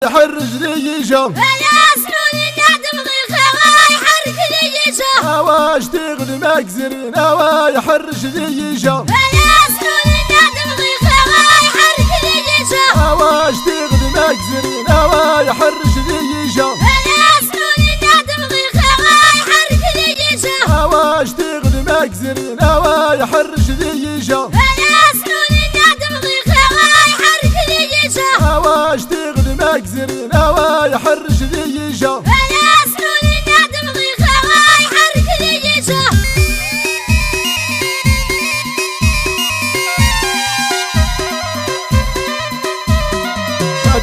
يحرج لي يجا يا سنون الندم غيخا يحرج لي يجا واش تغلي مكزرين يحرج لي يجا يا سنون الندم غيخا يحرج لي يجا واش تغلي مكزرين يحرج لي يجا يا سنون الندم غيخا يحرج لي يجا واش تغلي مكزرين يحرج لي يجا يا سنون الندم غيخا يحرج لي يجا واش تغلي مكزرين يحرج لي يجا يا سنون الندم غيخا يحرج لي يجا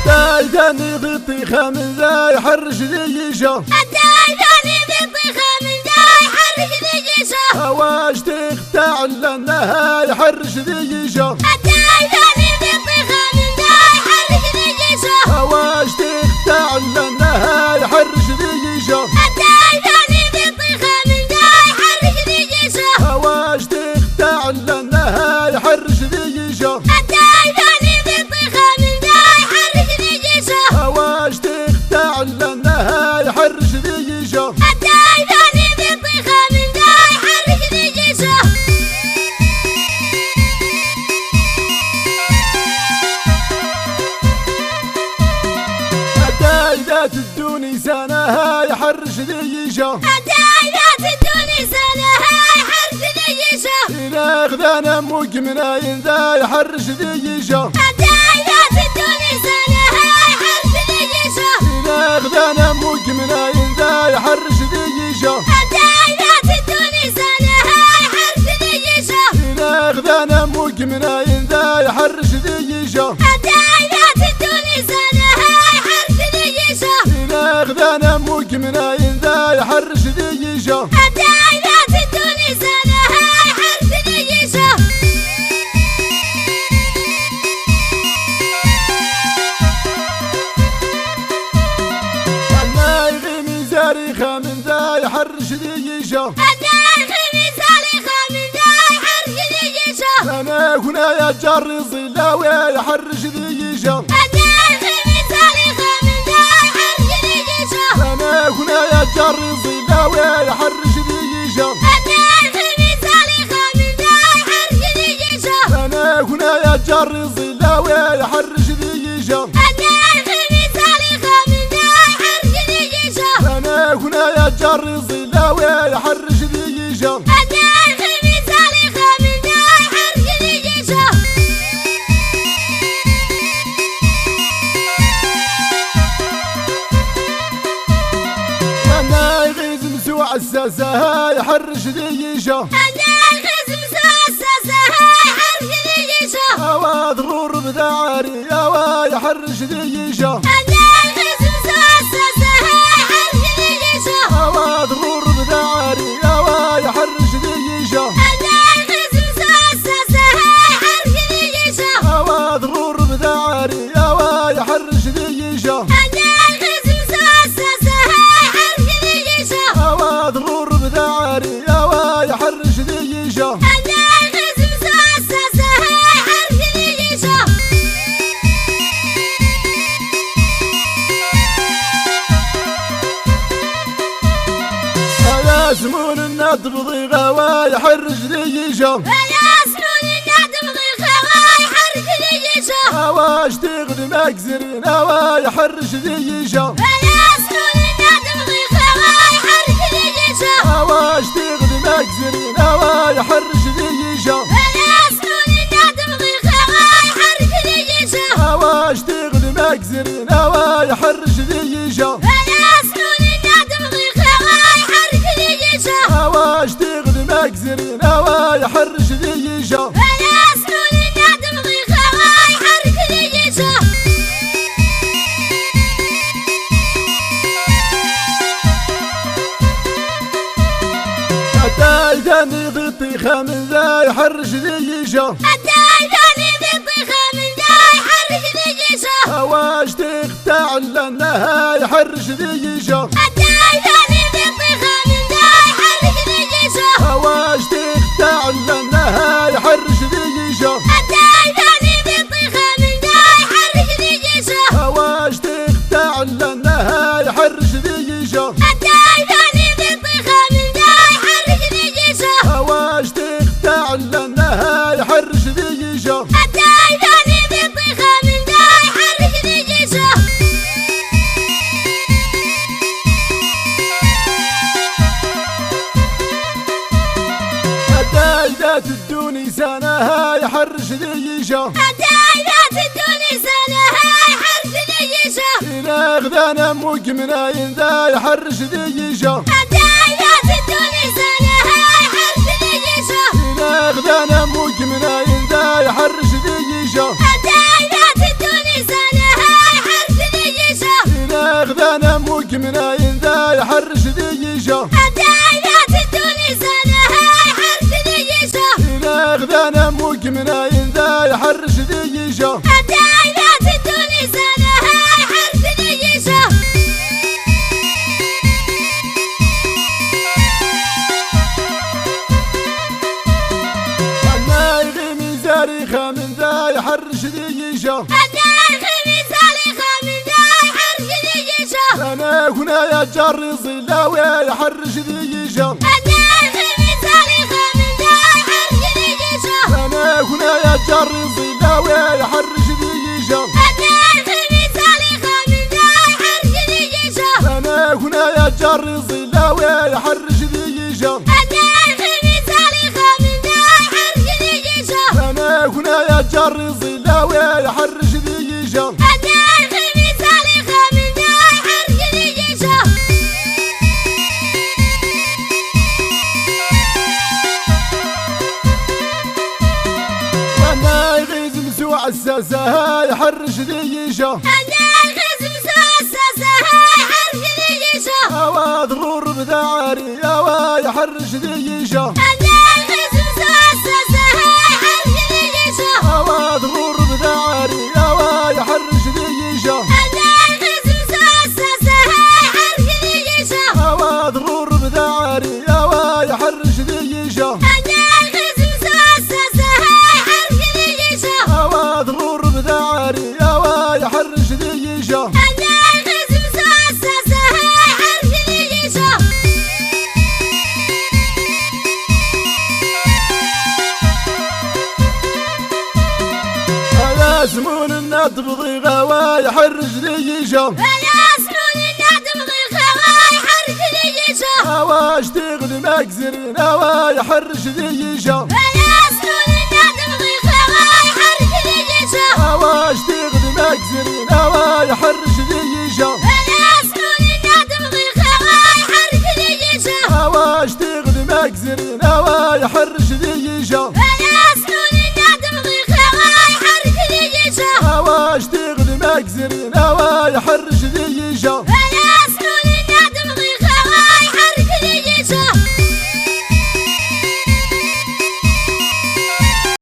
دايداني غطي خامن ذا يحرج لي يجا دايداني غطي خامن ذا يحرج لي يجا واش تقطع لنا يحرج لي يجا دايداني غطي خامن ذا يحرج لي يجا واش تقطع لنا يحرج لي يجا دايداني غطي خامن ذا يحرج لي يجا واش تقطع لنا يحرج لي يجا دايداني غطي خامن ذا يحرج لي يجا واش تقطع لنا يحرج لي يجا دايداني غطي خامن ذا يحرج لي يجا دايدات الدوني سنة يحرج لي يجا دايدات الدوني سنة يحرج لي يجا إلى غدانا مقمنا ذا يحرج لي يجا دايدات الدوني سنة يحرج لي يجا إلى غدانا مقمنا ذا يحرج لي يجا دايدات الدوني سنة يحرج لي يجا إلى غدانا مقمنا ذا يحرج لي يجا دايدات الدوني سنة يحرج لي يجا إلى غدانا مقمنا ذا يحرج لي يجا دايدات الدوني سنة يحرج لي يجا أنا يغيمي زاري خامن ذا يحرج لي يجا أنا هنا يا جري ظلاوي يحرج لي يجا أنا هنا يا جري ظلاوي يحرج لي يجا أنا هنا يا جري ظلاوي يحرج لي يجا أنا هنا يا جري ظلاوي يحرج لي يجا أنا يغيز مسوع الساسة يحرج لي يجا أواد غور بدعاري يحرج لي يجا أواد غور بدعاري يحرج لي يجا أواد غور بدعاري يحرج لي يجا أواد غور بدعاري يحرج لي يجا يا زمون الندب ضيغا يحرج لي يجا واش تغلي مكزرين يحرج لي يجا واش تغلي مكزرين يحرج لي يجا واش تغلي مكزرين يحرج لي يجا واش تغلي مكزرين يحرج لي يجا دايداني غطي خامن ذا يحرج لي يجا واش تقطع لنا يحرج لي يجا واش تقطع لنا يحرج لي يجا واش تقطع يحرش ذيشة دايرات الدنيا سنها يحرش ذيشة إلى غدانا موك مناين ذا يحرش ذيشة دايرات الدنيا سنها يحرش ذيشة إلى غدانا موك مناين ذا يحرش ذيشة دايرات الدنيا سنها يحرش ذيشة إلى غدانا موك مناين ذا يحرش ذيشة دايرات الدنيا سنها يحرش ذيشة إلى غدانا موك مناين ذا يحرش ذيشة دايرات الدنيا سنها يحرش ذيشة أنا يغيمي زاريخة من ذا يحرش ذيشة أنا هنا يا جاري صلاوي يحرش ذيشة أنا هنا يا جاري صلاوي يحرش ذيشة أنا هنا يا جاري صلاوي يحرش ذيشة أنا هنا يا جاري صلاوي يحرش ذيشة أنا يغيز مسوع الساسة يحرش ذيشة هوا ضرور بذعاري هوا يحرش ذيشة هوا ضرور بذعاري هوا يحرش ذيشة هوا ضرور بذعاري هوا يحرش ذيشة هوا ضرور بذعاري هوا يحرش ذيشة هذا سمون الناد بضيغة ويحرش ذيشة هوا اشتغل مكسرين هوا يحرش ذيشة هوا اشتغل مكسرين هوا يحرش ذيشة هوا اشتغل مكسرين هوا يحرش ذيشة